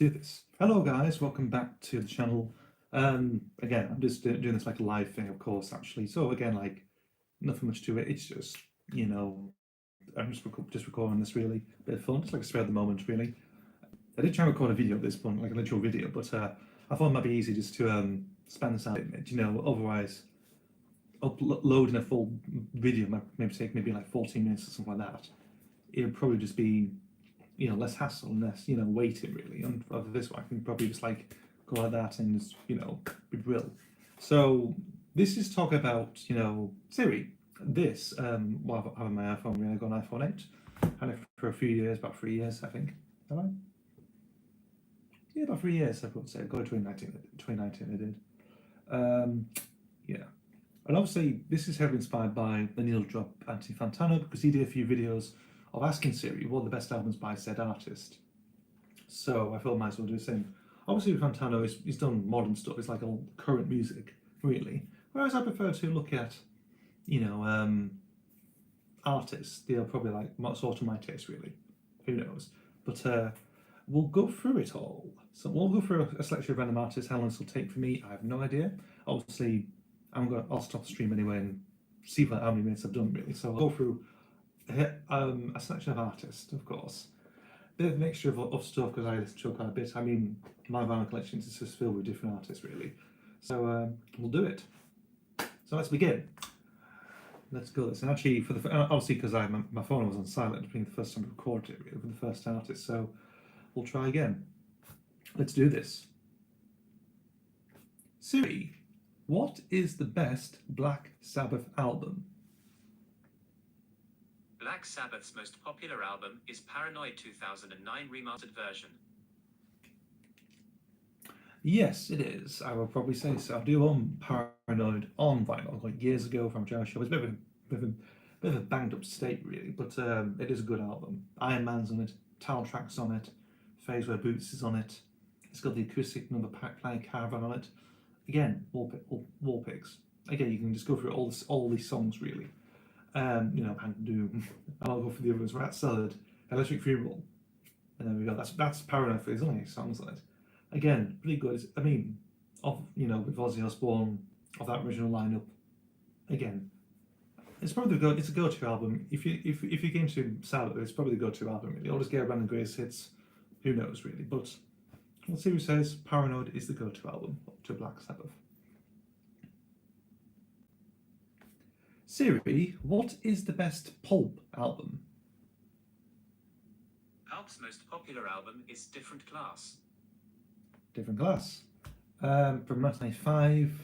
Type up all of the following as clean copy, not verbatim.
do this. Hello guys, welcome back to the channel. Again, I'm just doing this like a live thing, of course, actually. So again, like nothing much to it. It's just, I'm just recording this really. A bit of fun, just like a spare of the moment, really. I did try and record a video at this point, like a literal video, but I thought it might be easy just to spend this out, otherwise uploading a full video might maybe take like 14 minutes or something like that. It would probably just be less hassle and less, waiting really. And for this one, I can probably just like go like that and just, be real. So this is talk about, Siri. This, well, I have my iPhone, really. I got an iPhone 8. Had it for a few years, about 3 years, I think. Have I? Yeah, about 3 years, I would say. Got it 2019 I did. Yeah. And obviously, this is heavily inspired by the needle drop Anthony Fantano, because he did a few videos of asking Siri what are the best albums by said artist. So I thought I might as well do the same. Obviously, Fantano, he's done modern stuff. It's like all current music, really. Whereas I prefer to look at, artists. They're probably like sort of my taste, really. Who knows? But we'll go through it all. So we'll go through a selection of random artists. How long this will take for me, I have no idea. Obviously, I'll stop the stream anyway and see how many minutes I've done, really. So I'll go through a selection of artists, of course. Bit of a mixture of stuff because I listen to quite a bit. I mean, my vinyl collection is just filled with different artists, really. So we'll do it. So let's begin. Let's go. And actually, obviously, because my phone was on silent being the first time I recorded it, really, for the first artist. So we'll try again. Let's do this. Siri, what is the best Black Sabbath album? Black Sabbath's most popular album is Paranoid 2009 remastered version. Yes, it is. I will probably say so. I do own Paranoid on vinyl, like years ago from a jazz show. It's a bit of a banged up state, really, but it is a good album. Iron Man's on it, Tal Track's on it, Phase Where Boots is on it. It's got the acoustic number playing Caravan on it. Again, wall picks. Again, you can just go through all these songs, really. Hand Doom. I'll go for the others. Rat Salad, Electric Funeral, and there we go. That's Paranoid. There's only 8 songs on it. Again, pretty good. I mean, with Ozzy Osbourne of that original lineup. Again, it's probably it's a go-to album. If you get into Sabbath, it's probably the go-to album. Really, I'll just get random greatest hits. Who knows, really? But let's see who says Paranoid is the go-to album to Black Sabbath. Siri, what is the best Pulp album? Pulp's most popular album is Different Class. Different Class. From 1995.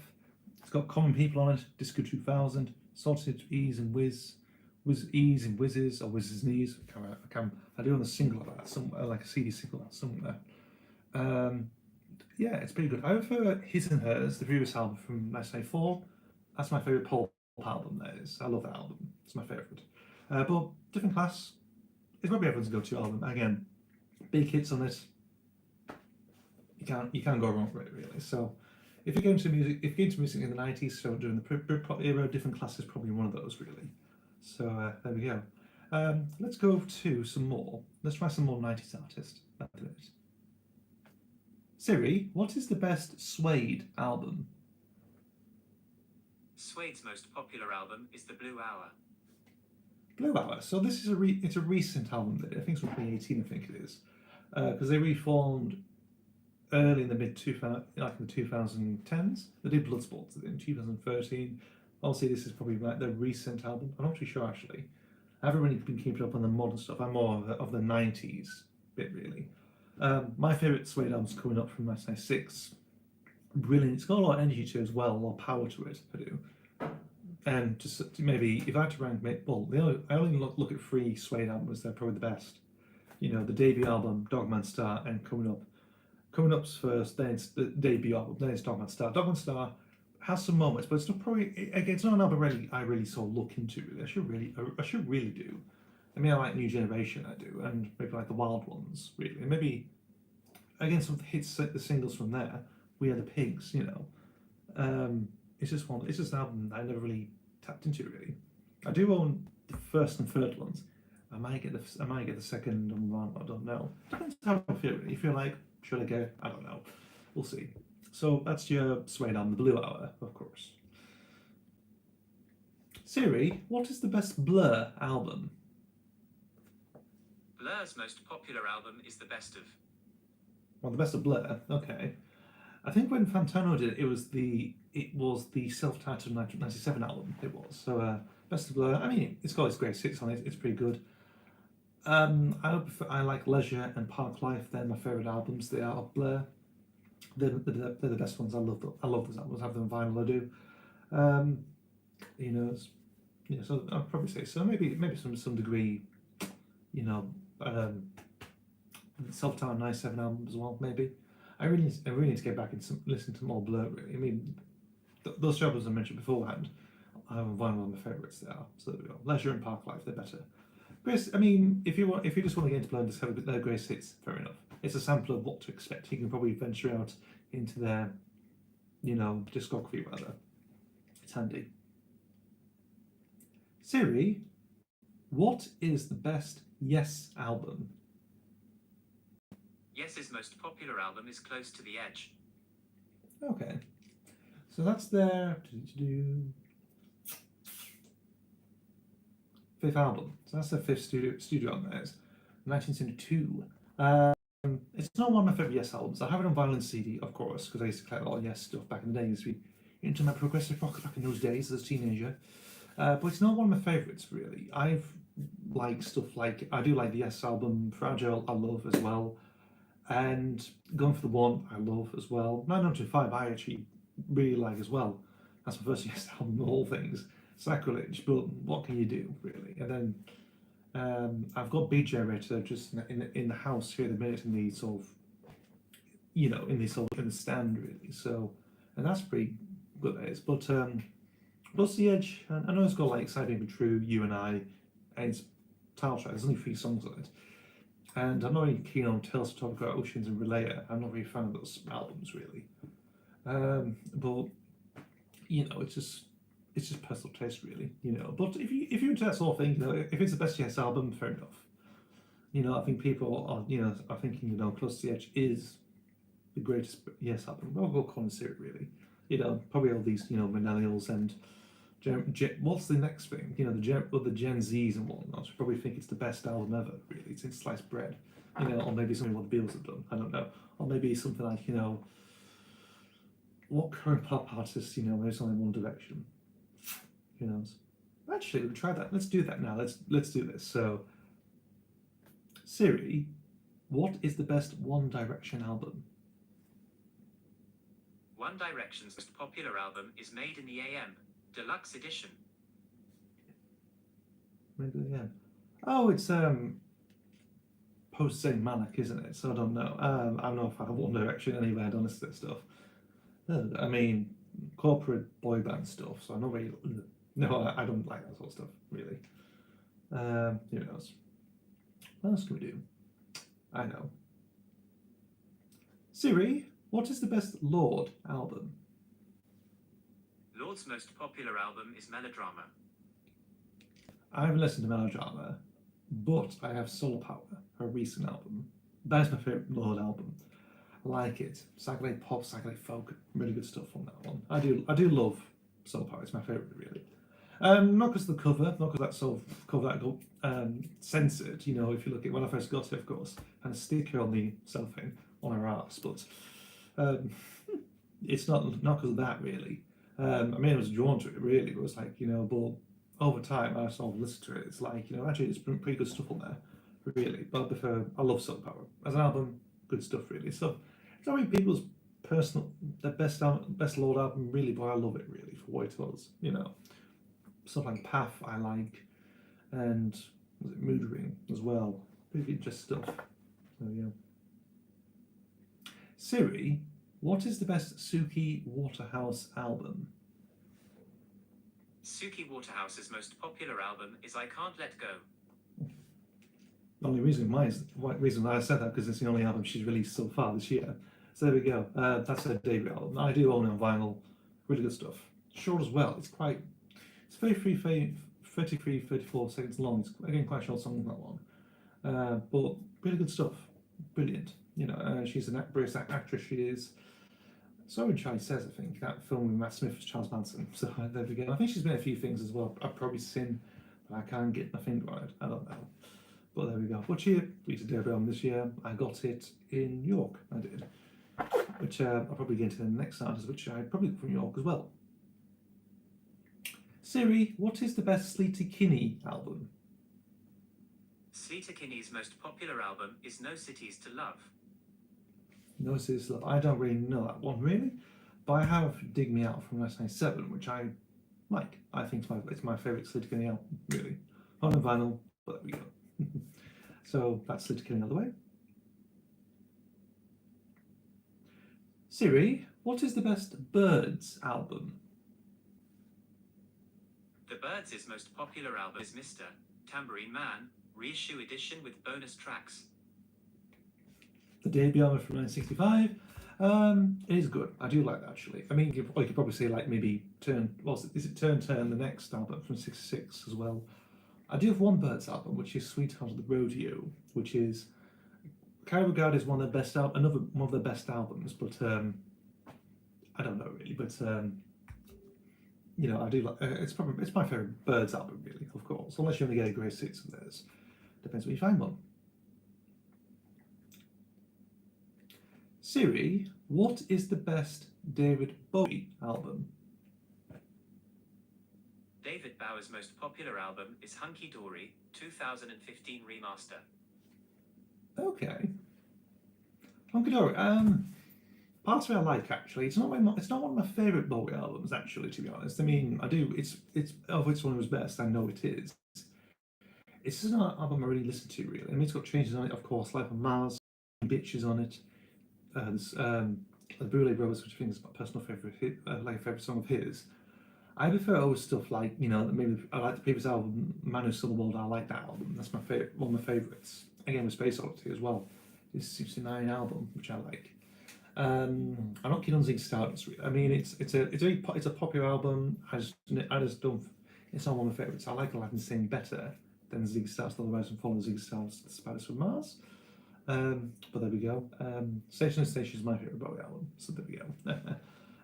It's got Common People on it, Disco 2000, Salted Ease and Ease and Whizzes, or Whizzes and Ease. I do own a single of that somewhere, like a CD single of that somewhere. Yeah, it's pretty good. I prefer His and Hers, the previous album from 1994. That's my favourite Pulp album, that is. I love that album. It's my favourite. But Different Class is probably everyone's go-to album. Again, big hits on it. You can't go wrong with it, really. So if you're going to music in the 90s, so during the Britpop era, Different Class is probably one of those, really. So there we go. Let's go to some more. Let's try some more 90s artists. Siri, what is the best Suede album? Suede's most popular album is The Blue Hour. Blue Hour. So this is it's a recent album. I think it's from 2018. I think it is, because they reformed early in the like in the 2010s. They did Bloodsport in 2013. Obviously, this is probably like their recent album. I'm not too sure actually. I haven't really been keeping up on the modern stuff. I'm more of the 90s bit, really. My favourite Suede album's coming up from 1996. Brilliant. It's got a lot of energy to it as well, a lot of power to it. I do. And just maybe if I had to rank, I only look at 3 Suede albums. They're probably the best. The debut album, Dogman Star, and Coming Up. Coming Up's first, then it's the debut album, then it's Dogman Star. Dogman Star has some moments, but it's not probably again. It's not an album I really sort of look into. Really. I should really do. I mean, I like New Generation, I do, and maybe like the Wild Ones, really. And maybe again some hits, the singles from there. We Are the Pigs, It's just an album that I never really tapped into, really. I do own the first and third ones. I might get the second one. I don't know. Depends how I feel. Really. If you're like, Should I go? I don't know. We'll see. So that's your Suede album, The Blue Hour, of course. Siri, what is the best Blur album? Blur's most popular album is the best of. Well, the best of Blur. Okay. I think when Fantano did it, it was the self-titled 1997 album. It was so best of Blur. I mean, it's got its great hits on it. It's pretty good. I like Leisure and Park Life. They're my favourite albums. They are of Blur. They're the best ones. I love those albums. I have them on vinyl. I do. Um, you know, yeah. So I'd probably say so. Maybe some degree. You know, self-titled 97 album as well. Maybe. I really need to get back and listen to more Blur. Really, I mean, those albums I mentioned beforehand, I have on vinyl on my favourites. They are. So there we go. Leisure and Park Life. They're better. Grace, I mean, if you just want to get into Blur and discover their greatest hits, fair enough. It's a sample of what to expect. You can probably venture out into their, discography rather. It's handy. Siri, what is the best Yes album? Yes's most popular album is Close to the Edge. Okay, so that's their fifth album. So that's their fifth studio album. That is 1972. It's not one of my favourite Yes albums. I have it on vinyl and CD, of course, because I used to collect a lot of Yes stuff back in the day. I used to be into my progressive rock back in those days as a teenager. But it's not one of my favourites, really. I've liked stuff like, I do like the Yes album, Fragile, I love as well. And Going for the One, I love as well. 9025, I actually really like as well. That's my first Yes album of all things. Sacrilege, but what can you do, really? And then I've got Beat Generator just in the house here at the minute in the sort of, in the stand, really. So, and that's pretty good, that is. But Plus the Edge, I know it's got like Exciting but True, You and I, and it's title track. There's only 3 songs on it. And I'm not really keen on Tales to Talk About Oceans and Relayer. I'm not really a fan of those albums, really. But it's just personal taste, really. But if you into that sort of thing, if it's the best Yes album, fair enough. I think people are thinking, Close to the Edge is the greatest Yes album. Well, we'll consider it, really. Probably all these, millennials and what's the next thing? The Gen Zs and whatnot probably think it's the best album ever, really, since Sliced Bread. Or maybe something what the Beatles have done. I don't know. Or maybe something like, what current pop artist, maybe something One Direction. Who knows? Actually, we'll try that. Let's do that now. Let's do this. So, Siri, what is the best One Direction album? One Direction's most popular album is Made in the AM, Deluxe Edition. Made in the AM. Oh, it's post Saint Malik, isn't it? So I don't know. I don't know if I have One Direction anywhere done this stuff. I mean, corporate boy band stuff. So I'm not really. No, I don't like that sort of stuff, really. Who knows? What else can we do? I know. Siri, what is the best Lorde album? Lorde's most popular album is Melodrama. I haven't listened to Melodrama, but I have Solar Power, her recent album. That is my favourite Lorde album. I like it. Psychedelic pop, psychedelic folk, really good stuff on that one. I do love Solar Power. It's my favourite, really. Not because of the cover, not because that sort of cover that got censored. If you look at when I first got it, of course, and a sticker on the cellophane on her arse, but it's not because of that, really. I mean, I was drawn to it, really. It was like, but over time, I sort of listened to it. It's like, actually, it's pretty good stuff on there, really. But I love Soul Power as an album. Good stuff, really. So it's not really people's their best Lorde album, really, but I love it, really, for what it was. Stuff like Path, I like, and was it Mood Ring as well. Really just stuff. So yeah. Siri, what is the best Suki Waterhouse album? Suki Waterhouse's most popular album is I Can't Let Go. The only reason why I said that because it's the only album she's released so far this year. So there we go. That's her debut album. I do own it on vinyl. Really good stuff. Short as well. It's 33, 34 seconds long. It's again quite a short song, that one. But really good stuff. Brilliant. she's an British actress. She is. So in Charlie Says, I think that film with Matt Smith was Charles Manson. So there we go. I think she's been in a few things as well. I've probably seen, but I can't get my finger on it. I don't know. But there we go. But she beat a derby on this year. I got it in York. I did. Which I'll probably get into the next artist, which I probably got from York as well. Siri, what is the best Sleater Kinney album? Sleater Kinney's most popular album is No Cities to Love. No Cities to Love. I don't really know that one really, but I have Dig Me Out from 1997, which I like. I think it's my favourite Sleater Kinney album, really. On a vinyl, but there we go. So that's Sleater Kinney out of the way. Siri, what is the best Birds album? The Byrds' most popular album is Mr. Tambourine Man, reissue edition with bonus tracks. The debut album from 1965. It is good. I do like that actually. I mean, you could probably say like maybe Turn, the next album from 66 as well. I do have one Birds album, which is Sweetheart of the Rodeo, which is kind of regarded as one of the best one of the best albums, but I don't know really, but I do like it's my favourite Birds album really, of course, unless you only get a grade 6 of theirs. Depends where you find one. Siri, what is the best David Bowie album? David Bowie's most popular album is Hunky Dory, 2015 remaster. Okay. Hunky Dory. Parts of it I like actually. It's not one of my favourite Bowie albums actually, to be honest. I mean, I do. It's of it's one of his best. I know it is. It's just not an album I really listen to really. I mean, it's got changes on it, of course. Life on Mars, Bitches on it. There's the Brule Brothers, which I think is my personal favourite, like a favourite song of his. I prefer always stuff like, maybe I like the previous album, Man Who Sold the World. I like that album. That's my favourite, one of my favourites. Again with Space Oddity as well. It's 69 album, which I like. I'm not keen on Ziggy Stardust really. I mean, it's a popular album. I just don't. It's not one of my favourites. I like Aladdin Sing better than Ziggy Stardust. Otherwise, I'm following Ziggy Stardust, The Spiders from Mars. But there we go. Station to Station is my favourite Bowie album. So there we go.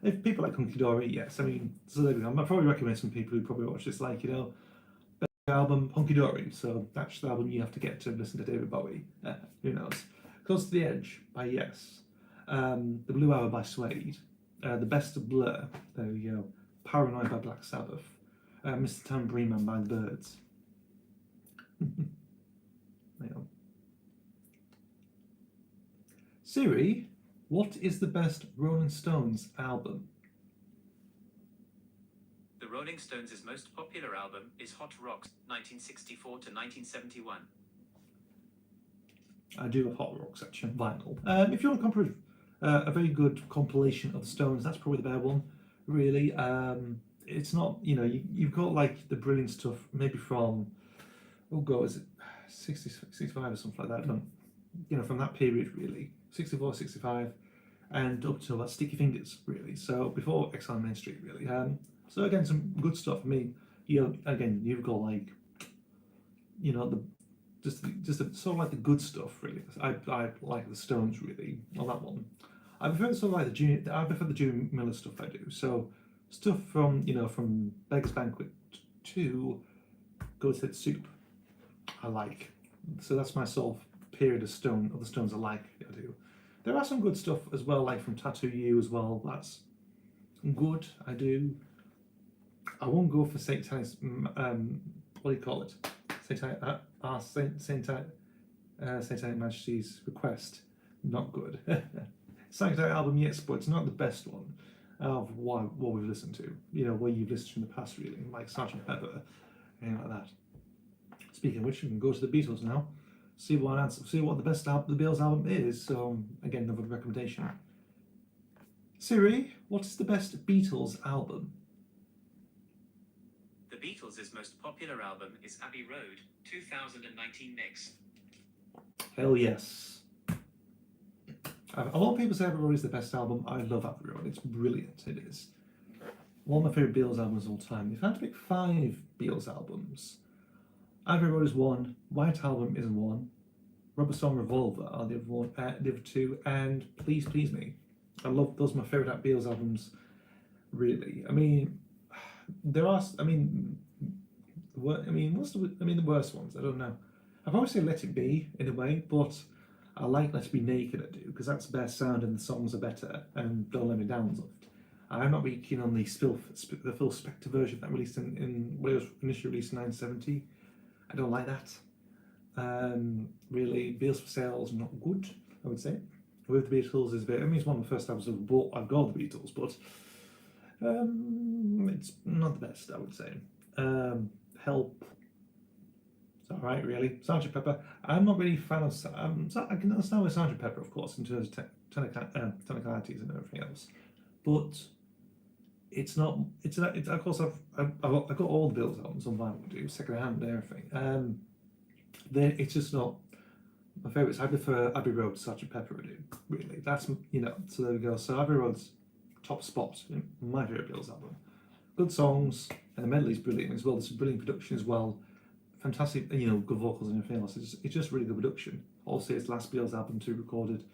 If people like Hunky Dory, yes. I mean, so there we go. I'd probably recommend some people who probably watch this, like, best album, Hunky Dory. So that's the album you have to get to listen to David Bowie. Who knows? Close to the Edge by Yes. The Blue Hour by Suede. The Best of Blur. There we go. Paranoid by Black Sabbath. Mr. Tambourine Man by the Byrds. There you go. Siri, what is the best Rolling Stones album? The Rolling Stones' most popular album is Hot Rocks, 1964 to 1971. I do have Hot Rocks actually on vinyl. If you want to a very good compilation of the Stones, that's probably the better one, really. It's not, you've got like the brilliant stuff, maybe from, is it 60, 65 or something like that, from that period really, 64, 65, and up to about Sticky Fingers really, so before Exile on Main Street really. So again, some good stuff. I mean, again, you've got like, sort of like the good stuff really. I like the Stones really on that one. I prefer sort of like the June Miller stuff I do. So stuff from from Beggar's Banquet to Goat's Head Soup, I like. So that's my sort of period of the Stones I do. There are some good stuff as well, like from Tattoo You as well. That's good. I do. I won't go for Satanic. What do you call it? Satanic Majesty's Request. Not good. Satanic album, yes, but it's not the best one of what we've listened to. What you've listened to in the past, really, like Sgt. Pepper, anything like that. Speaking of which, we can go to the Beatles now. See what the best the Beatles album is. So again, another recommendation. Siri, what is the best Beatles album? The Beatles' most popular album is Abbey Road, 2019 mix. Hell yes. A lot of people say Abbey Road is the best album. I love Abbey Road. It's brilliant. It is. One of my favourite Beatles albums of all time. If I had to pick 5 Beatles albums, Abbey Road is 1, White Album is 1, Rubber Song Revolver are the other one, the other two, and Please Please Me. I love those. Are my favorite Beatles albums. Really, I mean, there are. I mean, the worst ones? I don't know. I'd probably say Let It Be in a way, but I like Let It Be Naked. I do because that's the best sound and the songs are better. And Don't Let Me Down's loved. I'm not really keen on the the Phil Spector version that released in when it was initially released in 1970. I don't like that. Really, Beatles for Sale is not good, I would say. With the Beatles is a bit. I mean, it's one of the first albums I've got the Beatles, but it's not the best, I would say. Help. It's alright, really. Sergeant Pepper. I'm not really a fan of. I can understand with Sergeant Pepper, of course, in terms of technicalities and everything else, but it's not. Of course, I've got all the Beatles albums on vinyl, do second hand and everything. It's just not my favourites. I prefer Abbey Road to Sergeant Pepper. I do really. That's So there we go. So Abbey Road's top spot in my favourite Beatles album. Good songs and the medley's brilliant as well. There's some brilliant production as well. Fantastic, good vocals and everything else. It's just really good production. Also, it's the last Beatles album to recorded.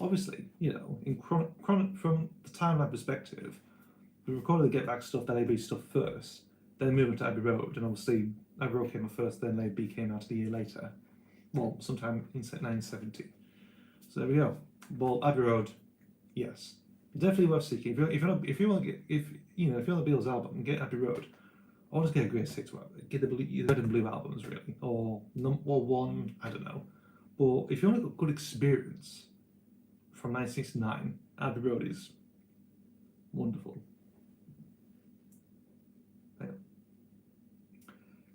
Obviously, in from the timeline perspective, we recorded the Get Back stuff, then AB stuff first, then moved to Abbey Road, and obviously Abbey Road came out first, then AB came out a year later. Well, sometime in 1970. So there we go. Well, Abbey Road, yes, definitely worth seeking. If you want the Beatles album, get Abbey Road. Or just get a Great Six, whatever. Get the Red and Blue albums, really, or one. I don't know. But if you want a good experience from 1969, Abbey Road is wonderful.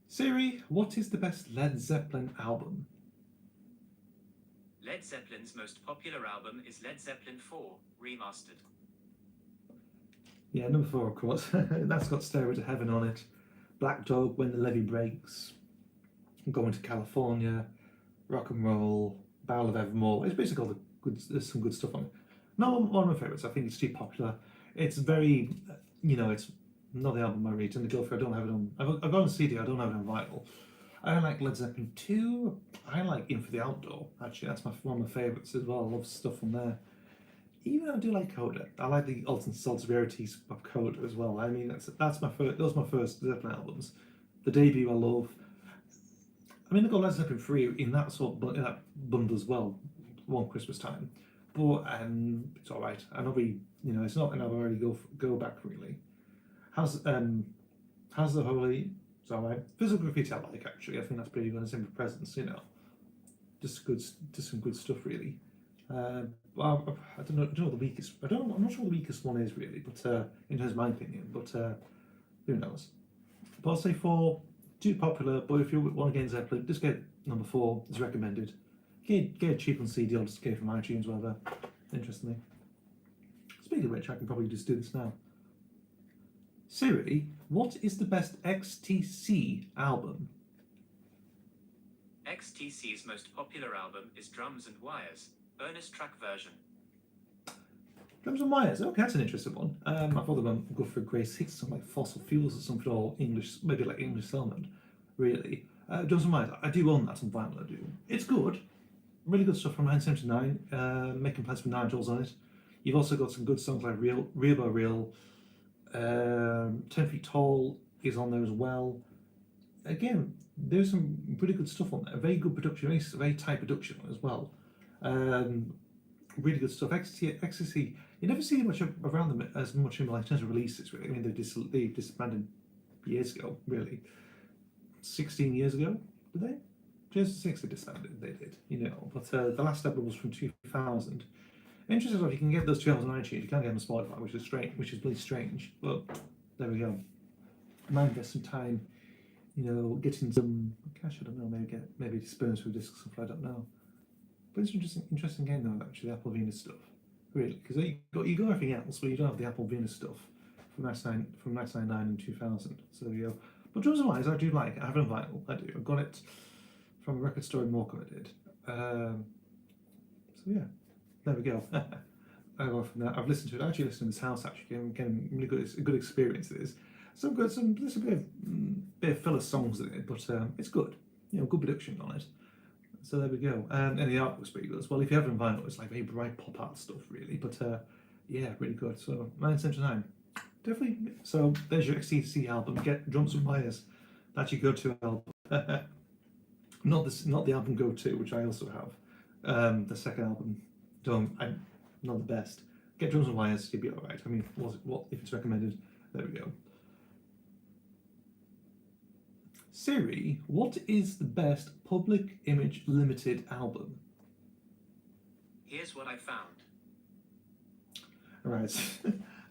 Siri, what is the best Led Zeppelin album? Led Zeppelin's most popular album is Led Zeppelin 4, Remastered. Yeah, number 4, of course. That's got Stairway to Heaven on it. Black Dog, When the Levee Breaks. Going to California. Rock and Roll. Battle of Evermore. It's basically all there's some good stuff on it. Not one of my favourites. I think it's too popular. It's very, it's not the album I really tend to go for. I don't have it on. I've got it on CD. I don't have it on vinyl. I like Led Zeppelin 2. I like In for the Outdoor. Actually, that's one of my favourites as well. I love stuff from there. Even I do like Coda. I like the alternate rarities of Coda as well. I mean, that's my first. Those are my first Zeppelin albums. The debut I love. I mean, I got Led Zeppelin 3 in that bundle as well, one Christmas time. But it's all right. I not really, it's not an album I really go back really. How's the Holy? It's all right. Physical Graffiti I like actually. I think that's pretty good. And Simple Presence, just some good stuff really. Well, I don't know the weakest. I'm not sure what the weakest one is really, but in terms of my opinion, but who knows? But I'll say 4, too popular. But if you want to get Zeppelin, just get number 4. It's recommended. Get it cheap on CD or just get it from iTunes, whatever. Interestingly. Speaking of which, I can probably just do this now. Siri, what is the best XTC album? XTC's most popular album is Drums and Wires, bonus track version. Drums and Wires. Okay, that's an interesting one. I thought they were going to go for a Grey Six, something like Fossil Fuels or something, or English, maybe like English Salmon, really. Drums and Wires. I do own that on vinyl. I do. It's good. Really good stuff from 1979. Making Plans for Nigel's on it. You've also got some good songs like Real by Real. 10 Feet Tall is on there as well. Again, there's some pretty good stuff on there. Very good production, very tight production as well. Really good stuff. Ecstasy, you never see much around them as much in terms of releases. Really, I mean they disbanded years ago. Really, 16 years ago, did they? 2006 they disbanded. They did, But the last album was from 2000. Interesting enough, you can get those 2009 tunes. You can't get them on Spotify, which is strange. Which is really strange. But there we go. I might invest some time, getting some cash. I don't know. Maybe disperse through discs stuff. I don't know. But it's an interesting game though. Actually, the Apple Venus stuff, really, because you got everything else, but you don't have the Apple Venus stuff from 1999 and 2000. So there you go. But Drums and Wires, I do like. I have it on vinyl. I do. I got it from a record store in Morecambe. I did. So yeah. There we go. I go from that. I've listened to it. I actually listened to this house. Actually, getting really good. It's a good experience. It is. There's a bit of filler songs in it, but it's good. Good production on it. So there we go. And the art was pretty good as well. If you have it on vinyl, it's like very bright pop art stuff, really. But yeah, really good. So 1979, definitely. So there's your XTC album. Get Drums and Wires. That's your go-to album. Not this, not the album Go To, which I also have. The second album, not the best. Get Drums and Wires, you'd be alright. I mean, what if it's recommended? There we go. Siri, what is the best Public Image Limited album? Here's what I found. Alright,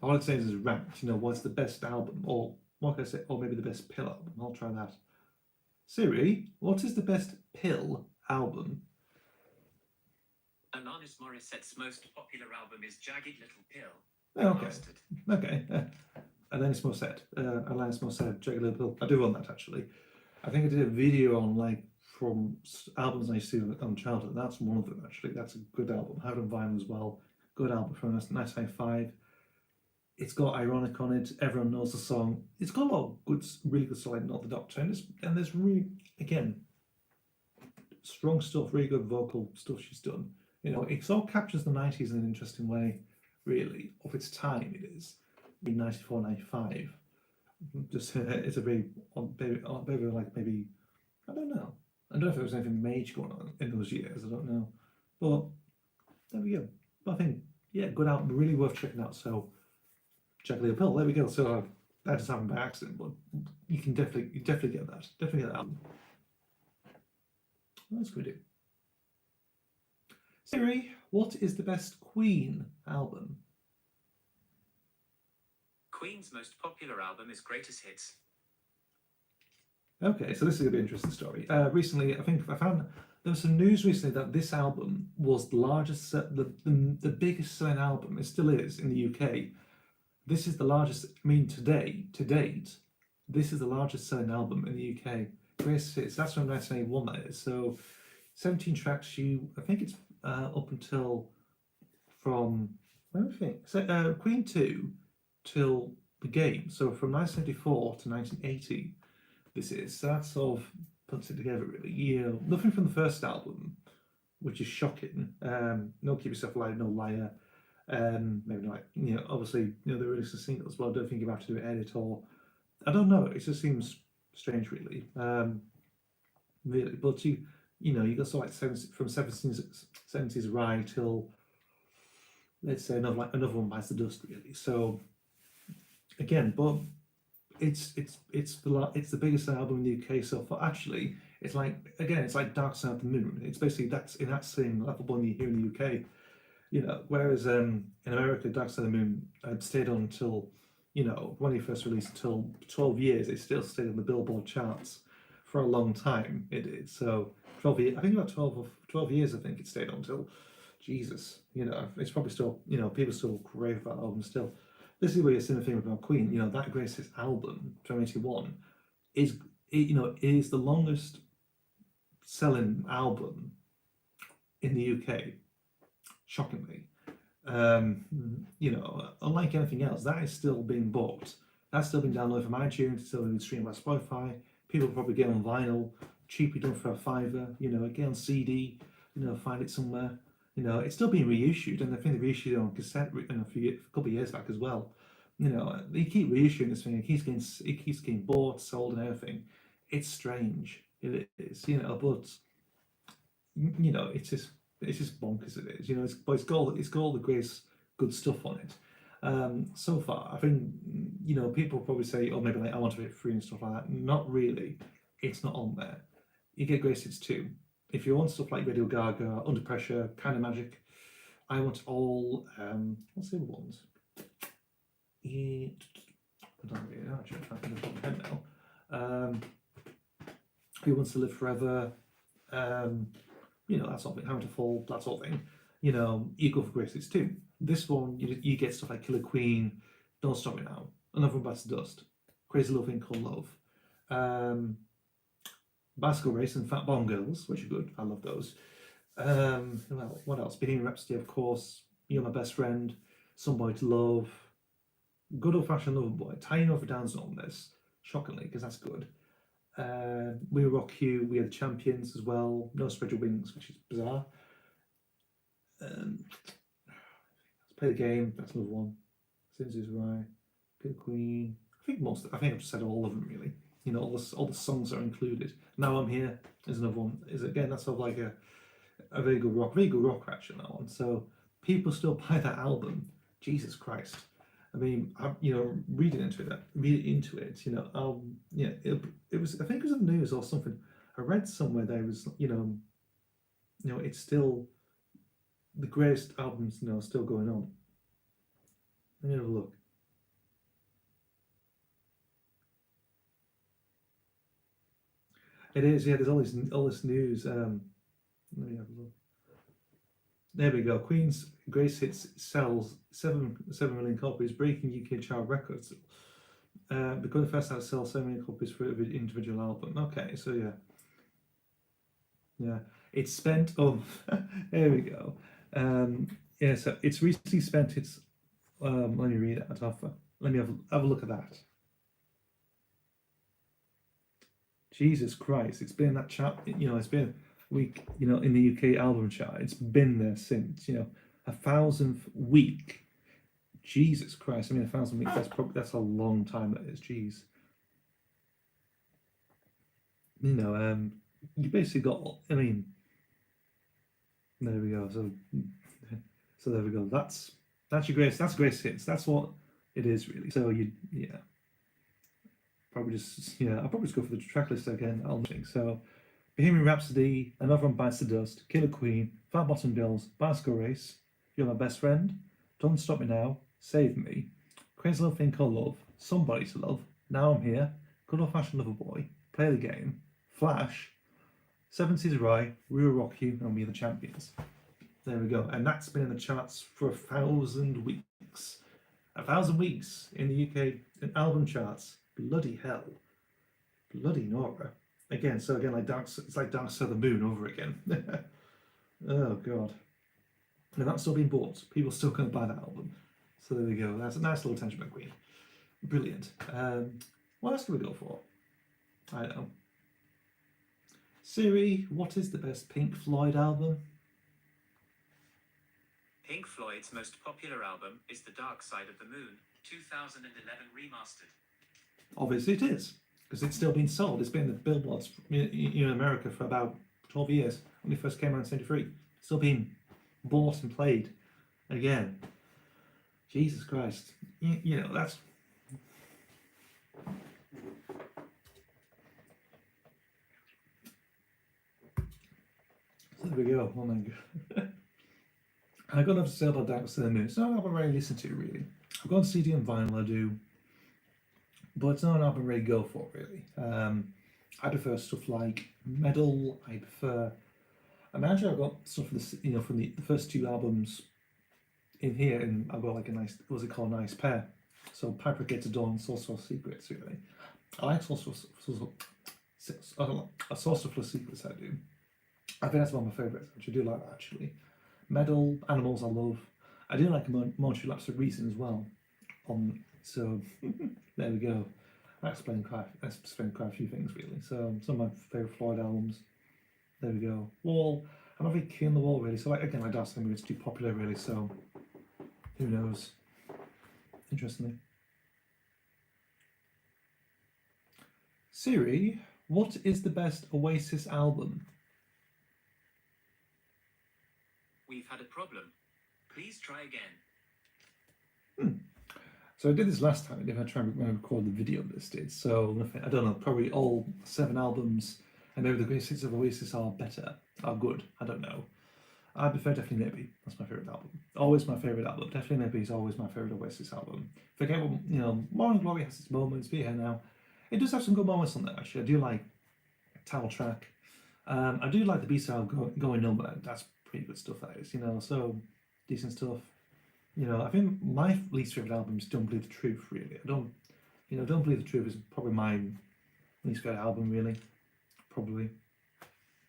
all it says is ranked. What's the best album? Or what can I say? Or maybe the best pill album. I'll try that. Siri, what is the best pill album? Alanis Morissette's most popular album is Jagged Little Pill. Okay. Bastard. Okay. Alanis Morissette, Jagged Little Pill. I do want that actually. I think I did a video on from albums I used to see on childhood. That's one of them actually. That's a good album. I have it on vinyl as well. Good album from 1995. It's got Ironic on it. Everyone knows the song. It's got a lot of good, really good stuff like Not the Doctor. And there's really, again, strong stuff, really good vocal stuff she's done. It sort of captures the 90s in an interesting way, really. Of its time, it is. In 94, 95. Just, it's a very, maybe, I don't know. I don't know if there was anything major going on in those years. I don't know. But there we go. But I think, yeah, good album. Really worth checking out. So, Jagged Little Pill. There we go. So that just happened by accident, but you definitely get that. Definitely get that album. What else can we do? Siri, what is the best Queen album? Queen's most popular album is Greatest Hits. Okay, so this is going to be an interesting story. Recently, I think I found there was some news recently that this album was the largest, the biggest selling album. It still is in the UK. This is the largest. I mean, to date, this is the largest selling album in the UK. Greatest Hits. That's from 1981. That is. So, 17 tracks. I think it's up until from let me think. So, Queen 2 till the game. So from 1974 to 1980. This is. So that sort of puts it together, really. Nothing from the first album, which is shocking. No Keep Yourself Alive, No Liar. Maybe not. Obviously, they released a single as well. I don't think you've had to do an edit or. I don't know. It just seems strange, really. Really, but you got sort of from 70s right till let's say another one bites the dust, really. So again, but it's the biggest album in the UK so far. Actually, it's like Dark Side of the Moon. It's basically that's in that same level one you hear in the UK. Whereas in America, Dark Side of the Moon had stayed on until when he first released until 12 years. It still stayed on the Billboard charts for a long time. It did. So 12 years. I think about 12 years. I think it stayed on until Jesus. It's probably still people still crave that album still. This is where you're seeing the thing about Queen. That Greatest Hits album, 2021, is is the longest selling album in the UK. Shockingly, unlike anything else, that is still being bought. That's still being downloaded from iTunes. It's still being streamed by Spotify. People probably get on vinyl, cheaply done for a £5. Get on CD. Find it somewhere. It's still being reissued, and I think they reissued it on cassette a couple of years back as well. They keep reissuing this thing. It keeps getting bought, sold, and everything. It's strange. It is, but it's just bonkers. It is, it's got all the great good stuff on it. So far, I think people probably say, oh, maybe I want to be free and stuff like that. Not really. It's not on there. You get Greatest Hits 2. If you want stuff like Radio Gaga, Under Pressure, Kind of Magic, I Want It All. What's the other ones? I don't know. Actually, I'm trying to think of my head now. Who Wants to Live Forever? That sort of thing. How to Fall, that sort of thing. You go for Greatest Hits 2. This one, you get stuff like Killer Queen, Don't Stop Me Now, Another One Bites the Dust, Crazy Love Ain't Called Love. Bicycle Race and Fat Bomb Girls, which are good. I love those. What else? Bohemian Rhapsody, of course. You're My Best Friend. Some Boy to Love. Good Old Fashioned Lover Boy. Tiny Over Down's on this, shockingly, because that's good. We Rock You, We Are the Champions as well. No Spread Your Wings, which is bizarre. Let's play the game. That's another one. Sins is right. Good Queen. I think I've just said all of them really. You know, all the songs are included. Now I'm Here is another one. Is again that's sort of like a very good rock actually that one. So people still buy that album. Jesus Christ. I mean, reading into it. You know, it was. I think it was in the news or something. I read somewhere there was, it's still the greatest albums, still going on. Let me have a look. It is, yeah. There's all this news. Let me have a look. There we go. Queen's Grace Hits sells 7 million copies, breaking UK chart records. Becoming the first out to sell 7 million copies for an individual album. Okay, so yeah, it's spent. Oh, there we go. Yeah, so it's recently spent its. Let me read it. Let me have a look at that. Jesus Christ, it's been that chart. It's been a week. In the UK album chart, it's been there since. 1,000th week. Jesus Christ! I mean, 1,000 weeks. That's a long time. That is. Jeez. You basically got. I mean, there we go. So there we go. That's your Grace. That's Grace Hits. That's what it is really. So yeah. I'll probably just go for the track list again. I'll think so. Bohemian Rhapsody, Another One Bites the Dust, Killer Queen, Fat Bottom Girls, Bicycle Race, You're My Best Friend, Don't Stop Me Now, Save Me, Crazy Little Thing Called Love, Somebody to Love, Now I'm Here, Good Old Fashioned Lover Boy, Play the Game, Flash, 70s Rye, We Will Rock You, and We Are the Champions. There we go. And that's been in the charts for 1,000 weeks. 1,000 weeks in the UK album charts. Bloody hell. Bloody Nora. Again, like it's like Dark Side of the Moon over again. Oh god. And that's still being bought. People still going to buy that album. So there we go. That's a nice little attention by Queen. Brilliant. What else can we go for? I don't know. Siri, what is the best Pink Floyd album? Pink Floyd's most popular album is The Dark Side of the Moon, 2011 remastered. Obviously it is, because it's still being sold. It's been in the billboards in America for about 12 years when it first came out in 73. Still being bought and played again. Jesus Christ. That's... So there we go. Oh my god. I got enough to say about Dark Side of the Moon. It's not an album I really listen to, really. I've got CD and vinyl, I do. But it's not an album I really go for, really. I prefer stuff like metal. I imagine I've got stuff from the first 2 albums in here, and I've got like a nice, what's it called, a nice pair. So Piper Gets Dawn and Sorcerer Secrets, really. I like Sorcerer Secrets, I do. I think that's one of my favourites, which I do like that, actually. Metal, Animals I love. I do like Momentary Lapse of Reason as well. So there we go. That's explained quite a few things really. So some of my favourite Floyd albums. There we go. Wall. I'm not very keen on the Wall really. So like Dark Side of the Moon, it's too popular really. So who knows? Interestingly. Siri, what is the best Oasis album? We've had a problem. Please try again. So I did this last time. I did try and record the video listed. So I don't know. Probably all 7 albums, and maybe the greatest hits of Oasis are better, are good. I don't know. I prefer Definitely Maybe. That's my favourite album. Always my favourite album. Definitely Maybe is always my favourite Oasis album. Forget what Morning Glory has its moments. Be Here Now. It does have some good moments on there. Actually, I do like Title Track. I do like the B-side Going Number. That's pretty good stuff. That is. So decent stuff. I think my least favourite album is Don't Believe the Truth, really. Don't Believe the Truth is probably my least favourite album, really. Probably.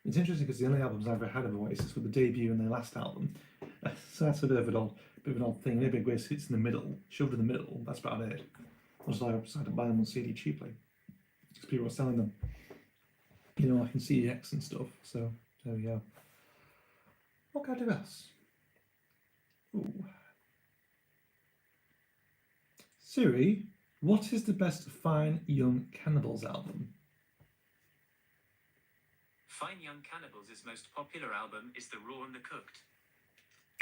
It's interesting because the only albums I've ever had of Oasis were the debut and their last album. So that's a bit of an odd thing. Maybe a great hits in the middle, shoved in the middle, that's about it. I decided to buy them on CD cheaply because people were selling them. I can see X and stuff. So there we go. What can I do else? Ooh. Siri, what is the best Fine Young Cannibals album? Fine Young Cannibals' most popular album is The Raw and the Cooked.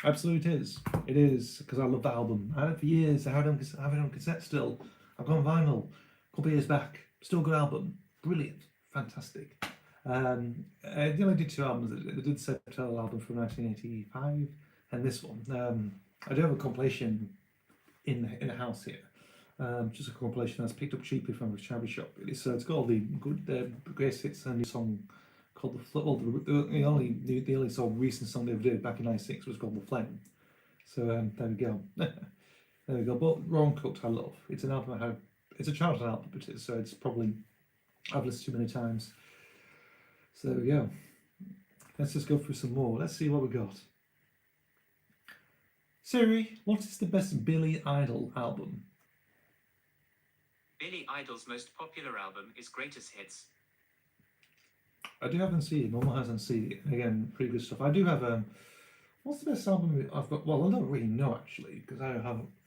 Absolutely, it is. It is because I love that album. I had it for years. I have it on cassette still. I've got on vinyl. A couple of years back. Still a good album. Brilliant. Fantastic. They only did two albums. They did the September album from 1985 and this one. I do have a compilation in the house here. Just a compilation that's picked up cheaply from a charity shop. Really. So it's got all the good, greatest hits and a new song called the Flame. Well, the only sort of recent song they ever did back in '96 was called The Flame. So there we go. There we go. But Ron Cooked I love. It's an album I have. It's a childhood album, it is. So it's probably I've listened to many times. So there we go. Let's just go through some more. Let's see what we got. Siri, what is the best Billy Idol album? Billy Idol's most popular album is Greatest Hits. I do have CD. Mama has CD. Again, pretty good stuff. I do have what's the best album I've got? Well, I don't really know actually because I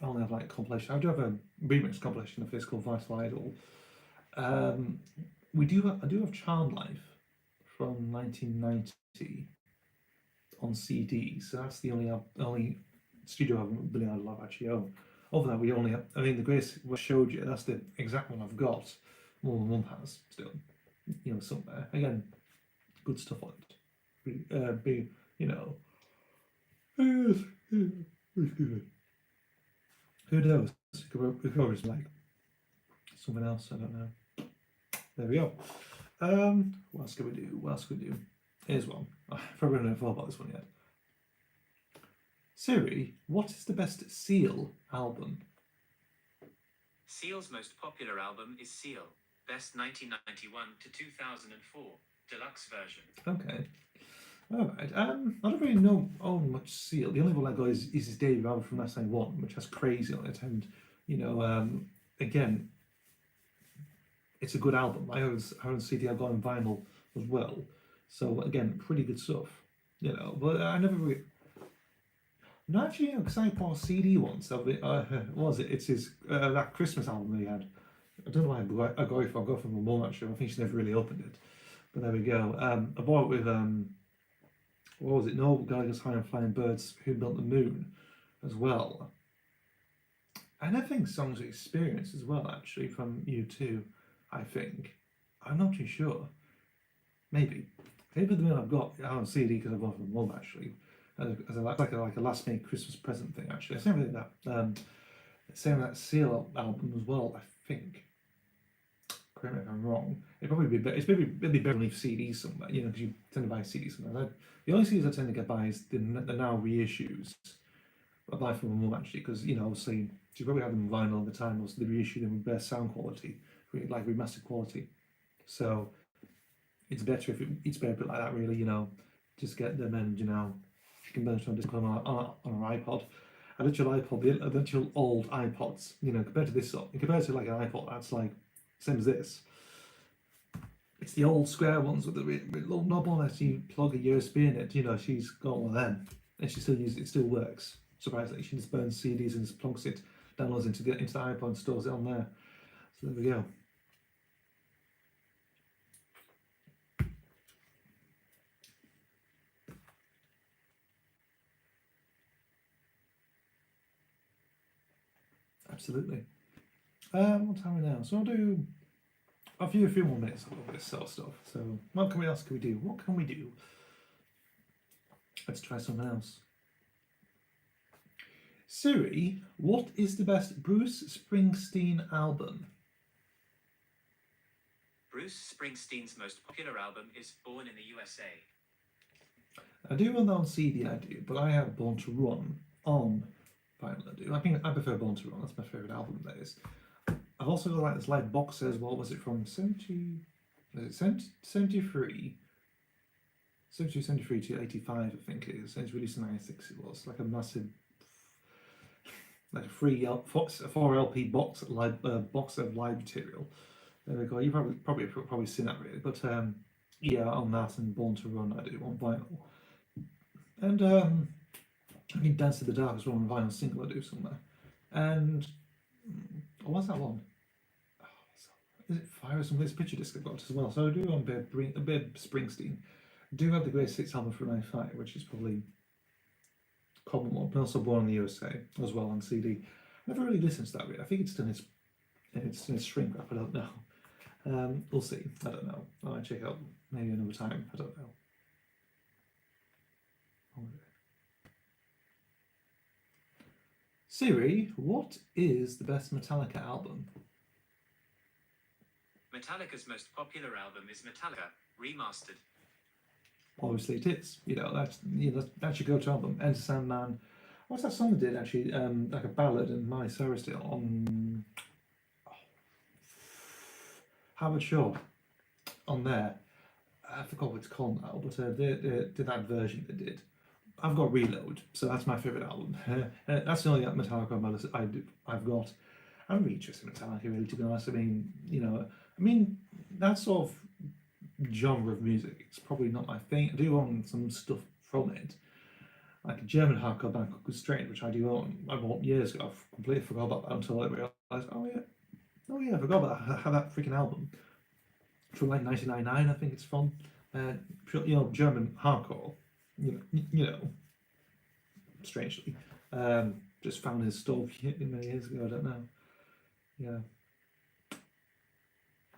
only have like compilation. I do have a remix compilation of this called Vital Idol. I do have Charmed Life from 1990 on CD. So that's the only studio album Billy Idol I've actually owned. Other than that, we only have. I mean, the Grace I showed you. That's the exact one I've got. More than Mum has still. Somewhere again. Good stuff on it. Excuse me. Who knows? It could always be like something else. I don't know. There we go. What else can we do? What else can we do? Here's one. I probably don't know about this one yet. Siri, what is the best Seal album? Seal's most popular album is Seal, best 1991 to 2004. Deluxe version. Okay. Alright. I don't really know much Seal. The only one I got is his debut album from 1991, which has Crazy on it. And, again, it's a good album. I own CD, I've got on vinyl as well. So, again, pretty good stuff. But I never really. No, actually, because I bought a CD once of it. What was it? It's his that Christmas album he had. I don't know why I got it from. I got it from my mum actually. I think she never really opened it. But there we go. I bought it with what was it? Noel Gallagher's High and Flying Birds, Who Built the Moon, as well. And I think songs of Experience as well, actually, from U2. I think. I'm not too sure. Maybe the one I've got on CD because I bought it from mum actually. As like a last minute Christmas present thing actually. Same with that. Same with that Seal album as well. I think. Correct me if I'm wrong. It'd probably be better. It'd be better to leave CDs somewhere. Because you tend to buy CDs somewhere. The only CDs I tend to get by is the now reissues. I buy from my mum actually because obviously she probably had them on vinyl at the time. Also, they reissued them with better sound quality, like remastered quality. So it's better if it's better a bit like that. Really, just get them and you can burn it on just put them on an iPod. A literal iPod, the literal old iPods. Compared to this sort, compared to like an iPod, that's like same as this. It's the old square ones with the little knob on it. You plug a USB in it. She's got one of them, and she still uses it. It still works. Surprisingly, she just burns CDs and just plugs it, downloads into the iPod, and stores it on there. So there we go. Absolutely. What time are we now? So I'll do a few more minutes of this sort of stuff. So what else can we do? What can we do? Let's try something else. Siri, what is the best Bruce Springsteen album? Bruce Springsteen's most popular album is Born in the USA. I do own that on CD, I do, but I have Born to Run on vinyl. I do. I think I prefer Born to Run. That's my favourite album. That is. I've also got like this live box set as well. Was it from 73? 72, 73 to 85, I think it is. It's released in 96. It was like a massive, like a 4 LP box of live material. There we go. You probably seen that really, but Yeah, on that and Born to Run, I do on vinyl. And I mean, Dance in the Dark is one on vinyl single I do somewhere. And what's that one? Oh, is it Fire or something? It's Picture Disc I've got as well. So I do own a bit of Springsteen. I do have the Greatest Hits album from '95, which is probably a common one, but also Born in the USA as well on CD. I never really listened to that bit. I think it's in its shrink wrap. I don't know. We'll see. I don't know. I might check out maybe another time. I don't know. Siri, what is the best Metallica album? Metallica's most popular album is Metallica Remastered. Obviously, it is. That's your go-to album. Enter Sandman. What's that song they did actually? Like a ballad and Miley Cyrus did on Howard Shaw on there. I forgot what it's called now, but they did that version they did. I've got Reload, so that's my favourite album. That's the only Metallica on my list I've got. I'm really interested in Metallica, really, to be honest. I mean, that sort of genre of music, it's probably not my thing. I do own some stuff from it, like a German hardcore band called Constraint, which I do own. I bought years ago. I've completely forgot about that until I realised, oh yeah, I forgot about that. I had that freaking album from like 1999, I think it's from. German hardcore. You know, strangely. Just found his stuff many years ago. I don't know. Yeah.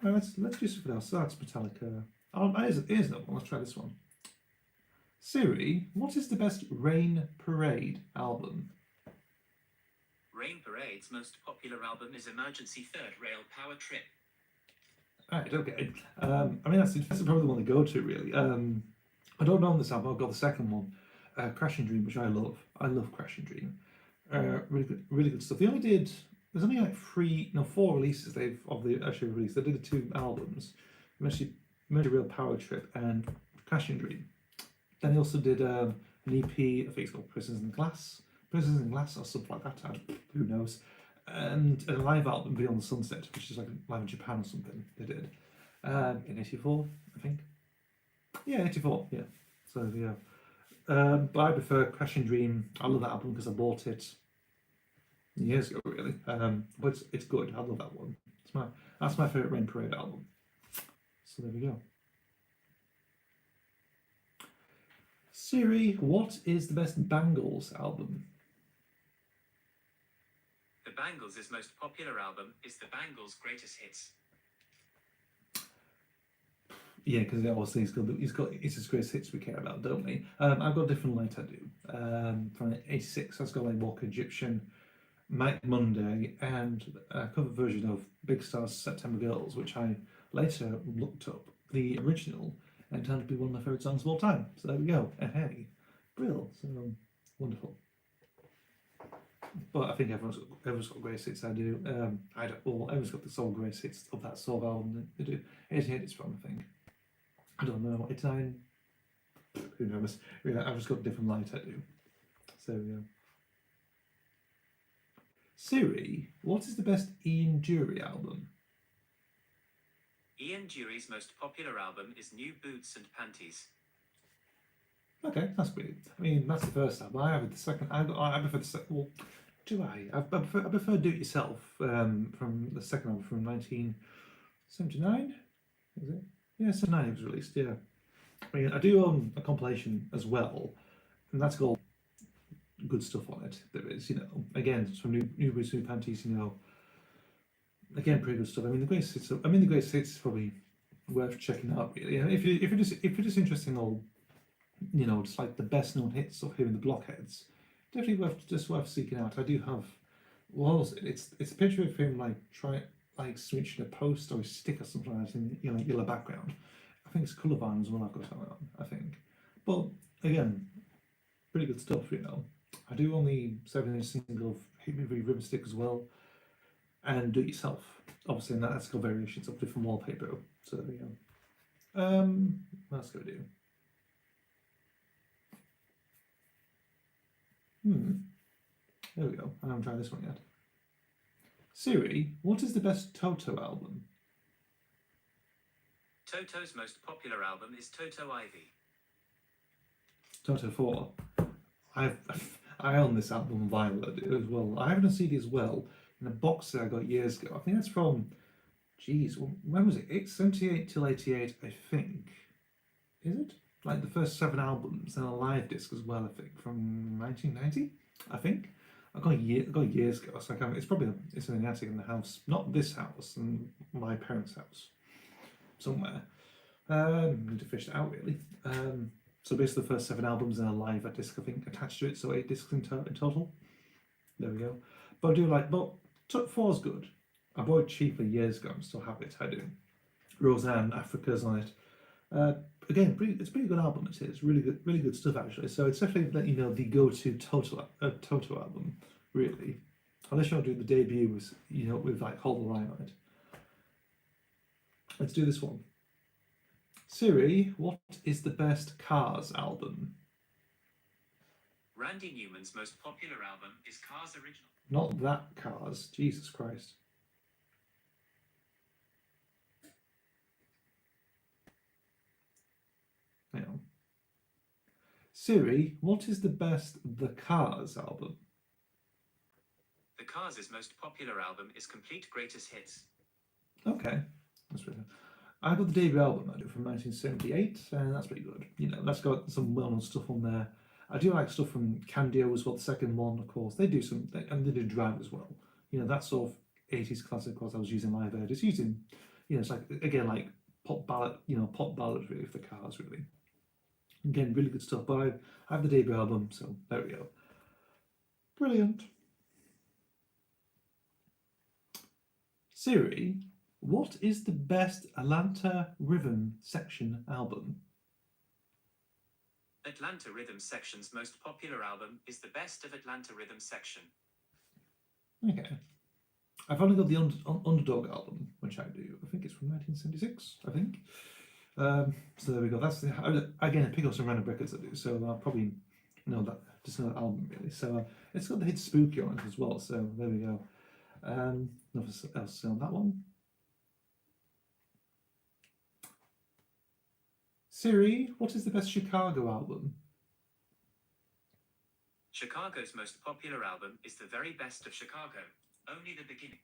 Right, let's do something else. So that's Metallica. Oh, here's another one. Let's try this one. Siri, what is the best Rain Parade album? Rain Parade's most popular album is Emergency Third Rail Power Trip. Right, okay. I mean, that's probably the one to go to, really. I don't know this album. I've got the second one, Crash and Dream, which I love. I love Crash and Dream. Really good stuff. They only did. There's only like four releases they've of the actually released. They did 2 albums, Emergency Real Power Trip and Crash and Dream. Then they also did an EP. I think it's called Prisoners in Glass, or something like that. Who knows? And a live album, Beyond the Sunset, which is like live in Japan or something. They did in '84, I think. Yeah, '84. Yeah. So yeah. But I prefer Crash and Dream. I love that album because I bought it years ago, really. But it's good. I love that one. That's my favorite Rain Parade album. So there we go. Siri, what is the best Bangles album? The Bangles' most popular album is The Bangles' Greatest Hits. Yeah, because obviously it's his greatest hits we care about, don't we? I've got Different Light I do. From '86, I've got like Walk Egyptian, Mike Monday, and a cover version of Big Star's September Girls, which I later looked up the original and turned to be one of my favourite songs of all time. So there we go. Hey, brill. So wonderful. But I think everyone's got greatest hits. I do. Everyone's got the sole greatest hits of that sort of album. They do. 88 is from, I think. I don't know. 89. Who knows? Yeah, I've just got Different Light. I do. So yeah. Siri, what is the best Ian Dury album? Ian Dury's most popular album is New Boots and Panties. Okay, that's great. I mean, that's the first album. I have the second. I prefer the second. Well, do I? I prefer Do It Yourself from the second album from 1979. Is it? Yeah, 79 it was released. Yeah. I mean, I do own a compilation as well, and that's got good stuff on it. There is, again, some new boots, new panties. Again, pretty good stuff. I mean, the greatest hits. The greatest hits is probably worth checking out. Really, if you're just interested in all, just like the best known hits of him and the Blockheads, definitely worth seeking out. I do have. What was it? It's a picture of him switching a post or a stick or something like that in yellow background. I think it's colour vinyl as well. I've got that on. I think, but again, pretty good stuff. I do own the 7-inch single of Hit Me With Your Ribbon Stick as well, and Do It Yourself. Obviously, and that's got variations of different wallpaper. So yeah. What else can we do? There we go. I haven't tried this one yet. Siri, what is the best Toto album? Toto's most popular album is Toto Ivy. Toto 4. I've I own this album vinyl as well. I have it on CD as well in a box that I got years ago. I think that's from, geez, when was it? 78 till 88, I think. Is it? Like the first 7 albums and a live disc as well, I think, from 1990, I think. I got years ago, so it's probably it's in the attic in the house, not this house, and my parents' house, somewhere. Need to fish it out really. So basically the first 7 albums and a live disc, I think, attached to it, so 8 discs in total. There we go. But I do like, but 4's good. I bought it cheaper years ago, I'm still have it, I do. Roseanne, Africa's on it. Again, it's a pretty good album. It is really good stuff actually. So it's definitely the go-to Toto album, really. Unless you want to do the debut with like Hold the Line on it. Let's do this one. Siri, what is the best Cars album? Randy Newman's most popular album is Cars Original. Not that Cars. Jesus Christ. Hang on. Siri, what is the best The Cars album? The Cars' most popular album is Complete Greatest Hits. Okay, that's really good. I got the debut album I do from 1978, and that's pretty good. That's got some well-known stuff on there. I do like stuff from Candio as well. The second one, of course, they do and they do Drive as well. That sort of 80s classic. Of course, I was using Live Aid. It's using, it's like again like pop ballad, pop ballads really for Cars really. Again, really good stuff. But I have the debut album, so there we go. Brilliant. Siri, what is the best Atlanta Rhythm Section album? Atlanta Rhythm Section's most popular album is the Best of Atlanta Rhythm Section. Okay. I've only got the Underdog album, which I do. I think it's from 1976, I think. So there we go. That's again, I pick up some random records I do, so I'll probably know that, just know that album really. So it's got the hit Spooky on it as well, so there we go. Nothing else to say on that one. Siri, what is the best Chicago album? Chicago's most popular album is The Very Best of Chicago, Only the Beginning.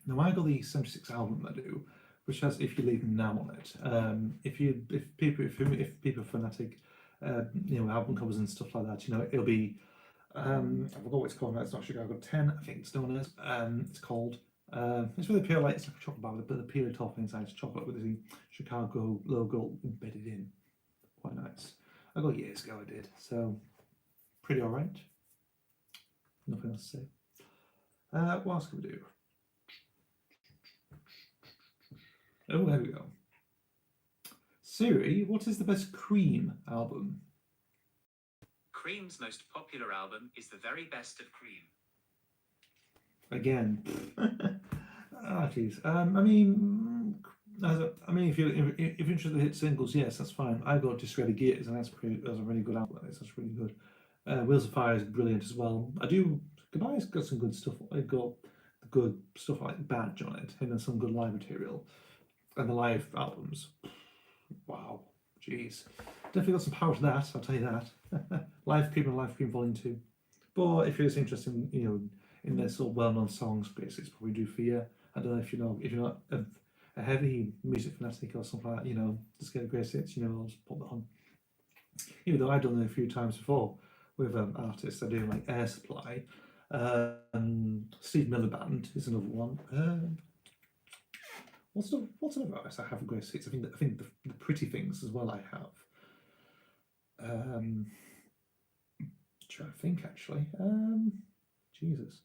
Now I got the 76 album I do, which has If You Leave Me Now on it. If people are fanatic, album covers and stuff like that, it'll be I forgot what it's called now. It's not Chicago 10, I think it's known as. It's called. It's really pure, like it's like a chocolate bar with a bit of peanut topping inside. It's chocolate with the Chicago logo embedded in. Quite nice. I got years ago. I did, so pretty alright. Nothing else to say. What else can we do? Oh, there we go. Siri, what is the best Cream album? Cream's most popular album is The Very Best of Cream. Again. Jeez. If you're interested in hit singles, yes, that's fine. I got Discredited Gears, and that's a really good album. That's really good. Wheels of Fire is brilliant as well. Goodbye's got some good stuff. I got good stuff like Badge on it, and some good live material. And the live albums, wow, jeez, definitely got some power to that. I'll tell you that. Live Cream and Live Cream Volume 2. But if you're just interested in their sort of well-known songs, basically, it's probably do for you. I don't know if you're not a heavy music fanatic or something like that. Just get a great hits. I'll just put that on. Even though I've done it a few times before with artists, I do like Air Supply. Steve Miller Band is another one. What's another artist I have great hits? I think the Pretty Things as well. I have. Trying to think actually. Jesus.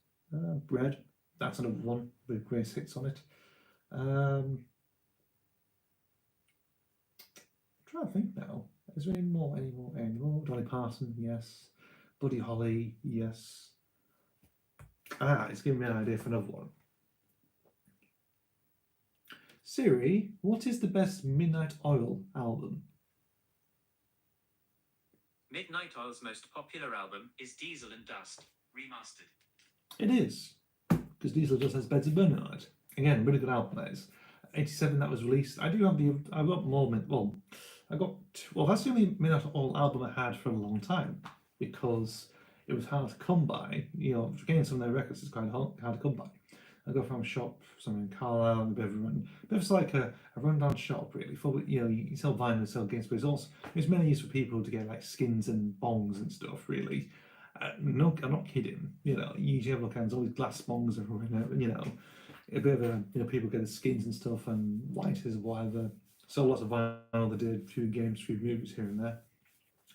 Bread. That's another one with great hits on it. Trying to think now. Is there any more? Dolly Parton, yes. Buddy Holly, yes. It's giving me an idea for another one. Siri, what is the best Midnight Oil album? Midnight Oil's most popular album is Diesel and Dust, remastered. It is, because Diesel just has Beds of Burning on it. Again, really good album that is. '87 that was released. I do have the. I've got more. Well, I got. Well, that's the only Metal album I had for a long time because it was hard to come by. Getting some of their records is quite hard to come by. I go from a shop somewhere in Carlisle, and a bit of a run. But it's like a rundown shop, really. For you sell vinyl, you sell games, but it's mainly used for people to get like skins and bongs and stuff, really. No, I'm not kidding. You usually have look, there's always glass bongs everywhere. A bit of people get the skins and stuff and lighters or whatever. So lots of vinyl. They did a few games, a few movies here and there.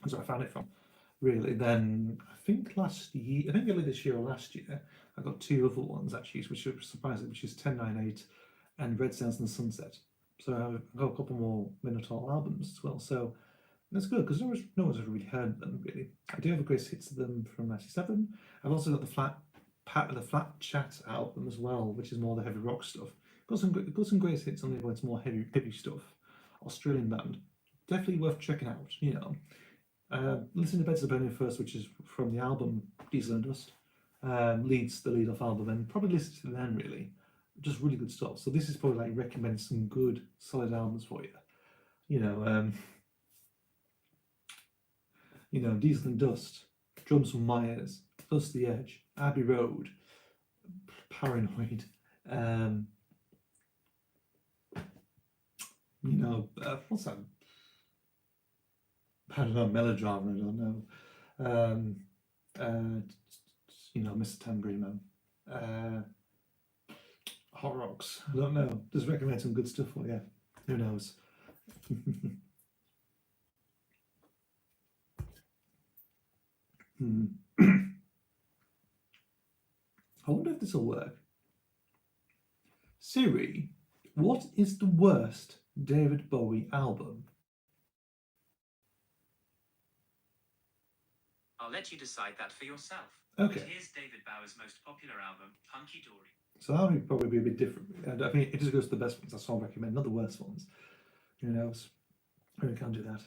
That's where I found it from. Really. Then I think early this year or last year, I got two other ones actually, which are surprising, which is 1098 and Red Sails in the Sunset. So I've got a couple more Minotaur albums as well. So that's good because no one's ever really heard them really. I do have a greatest hits of them from '97. I've also got the Flat Chat album as well, which is more the heavy rock stuff. Got some greatest hits on there, but it's more heavy stuff. Australian band, definitely worth checking out. Listen to Beds of Burning first, which is from the album Diesel and Dust. Leads the lead off album, and probably listen to them really. Just really good stuff. So this is probably like recommend some good solid albums for you. Diesel and Dust, Drums from Myers, Plus the Edge, Abbey Road, Paranoid. What's that? I don't know, Melodrama. I don't know. Mr. Tambourine Man. Hot Rocks. I don't know. Just recommend some good stuff for you. Who knows? I wonder if this will work. Siri, what is the worst David Bowie album? I'll let you decide that for yourself. Okay. But here's David Bowie's most popular album, Hunky Dory. So that would probably be a bit different. And I mean, it just goes to the best ones. That's all I recommend, not the worst ones. Who knows? Maybe I can't do that.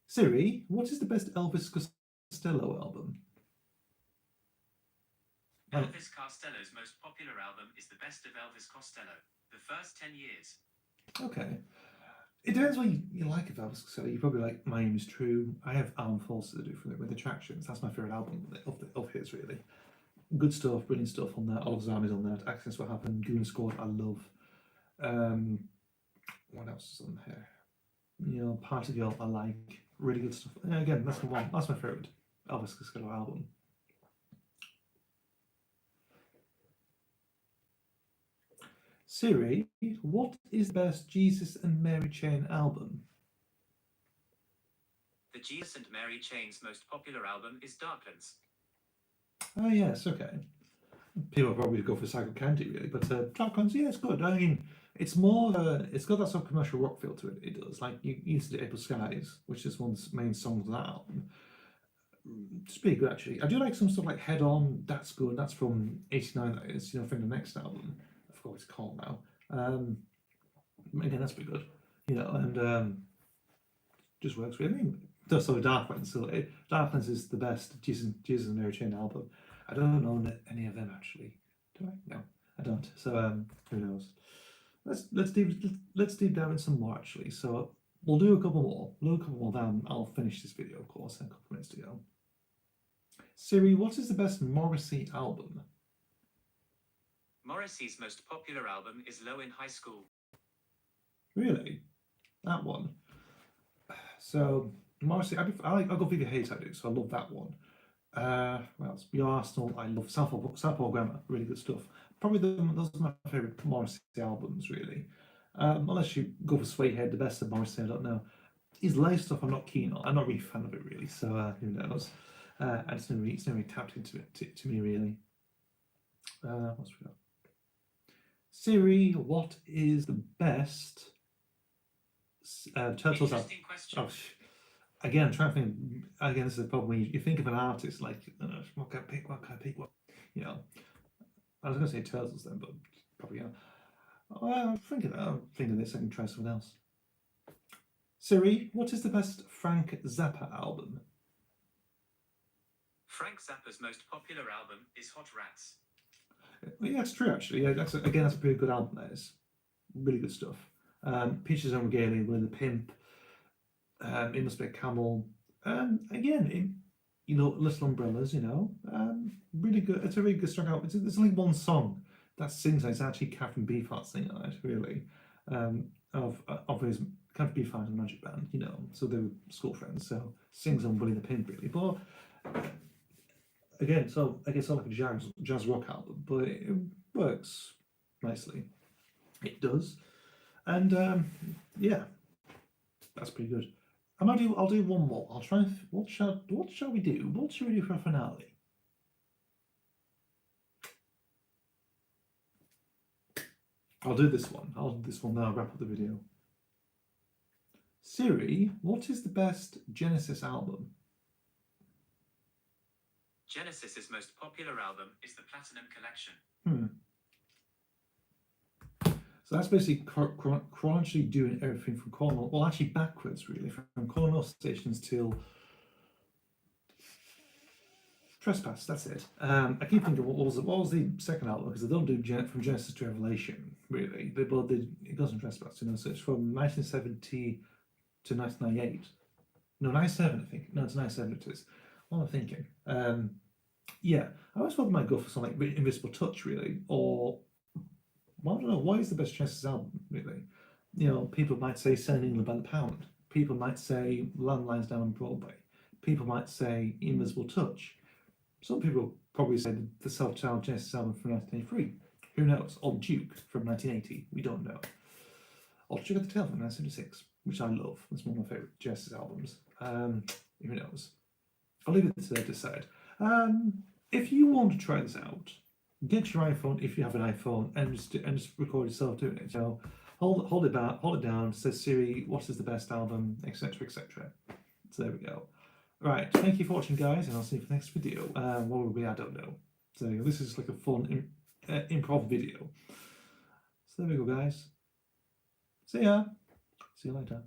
Siri, what is the best Elvis Costello album? Elvis Costello's most popular album is the best of Elvis Costello, the first 10 years. Okay. It depends what you like of Elvis Costello. You probably like My Aim Is True. I have Armed Forces to do from it with Attractions. That's my favourite album of his, really. Good stuff, brilliant stuff on that. Oliver's Army's on that. Accents What Happened. Goon Squad, I love. What else is on here? Party Girl, I like. Really good stuff. And again, that's the one. That's my favourite Elvis Costello album. Siri, what is the best Jesus and Mary Chain album? The Jesus and Mary Chain's most popular album is Darklands. Oh yes, okay. People probably go for Psycho Candy really, but Darklands, yeah, it's good. I mean, it's more, it's got that sort of commercial rock feel to it. It does. Like you used to April Skies, which is one of the main songs of that album. It's pretty good actually. I do like some stuff like Head On. That's good. That's from '89. That is, from the next album. I forgot what it's called now. Again, that's pretty good. And just works really. I mean, so Darklands. So Darklands is the best Jesus and Mary Chain album. I don't own any of them actually. Do I? No, I don't. So who knows? Let's deep dive in some more actually. So we'll do a couple more. Then I'll finish this video, of course, in a couple of minutes to go. Siri, what is the best Morrissey album? Morrissey's most popular album is Low in High School. Really? That one? So Morrissey, I got Viva Hate, I do, so I love that one. What else? Your Arsenal, I love Southpaw Grammar, really good stuff. Probably those are my favourite Morrissey albums, really. Unless you go for Suedehead, the best of Morrissey, I don't know. His live stuff I'm not keen on. I'm not really a fan of it, really, so who knows? It's never really tapped into it to me, really. What's we got? Siri, what is the best Turtles album? Interesting question. Again, I'm trying to think. Again, this is a problem when you think of an artist, like, what can I pick? What can I pick? What, I was going to say Turtles then, but probably not. I'll think of this. I can try something else. Siri, what is the best Frank Zappa album? Frank Zappa's most popular album is Hot Rats. Well, yeah, that's true actually. Yeah, that's a pretty good album. That is. really good stuff. Peaches and Regalia, Willie the Pimp, It Must Be a Camel. Again, Little Umbrellas, really good. It's a really good strong album. There's only one song that sings it. It's actually Catherine Beefheart singing on it, really, of his Catherine Beefheart and Magic Band, so they were school friends, so sings on Willie the Pimp, really. But again, so I guess it's not like a jazz rock album, but it works nicely. It does. And yeah, that's pretty good. I'll do one more. I'll try. What shall we do? What shall we do for a finale? I'll do this one. I'll do this one now. I'll wrap up the video. Siri, what is the best Genesis album? Genesis's most popular album is the Platinum Collection. So that's basically chronologically doing everything from Cornwall, well, actually backwards, really, from Cornwall stations till Trespass. That's it. I keep thinking, what was the second album? Because they don't do from Genesis to Revelation, really. They both did. It goes from Trespass, So it's from 1970 to 1998. No, 97, I think. No, it's 97. It is. What am I thinking? Yeah, I always thought they might go for something like Invisible Touch, really, or. Well, I don't know. What is the best Genesis album, really? People might say Selling England by the Pound. People might say Landlines Down on Broadway. People might say Invisible Touch. Some people probably say the self-titled Genesis album from 1983. Who knows? Or Duke from 1980. We don't know. Or Sugar the Tail from 1976, which I love. It's one of my favourite Genesis albums. Who knows? I'll leave it to decide. If you want to try this out, get your iPhone if you have an iPhone and just record yourself doing it. Hold it down. Says Siri, what is the best album, etc., etc. So there we go. Right, thank you for watching, guys, and I'll see you for the next video. What will be? I don't know. So this is like a fun improv video. So there we go, guys. See ya. See you later.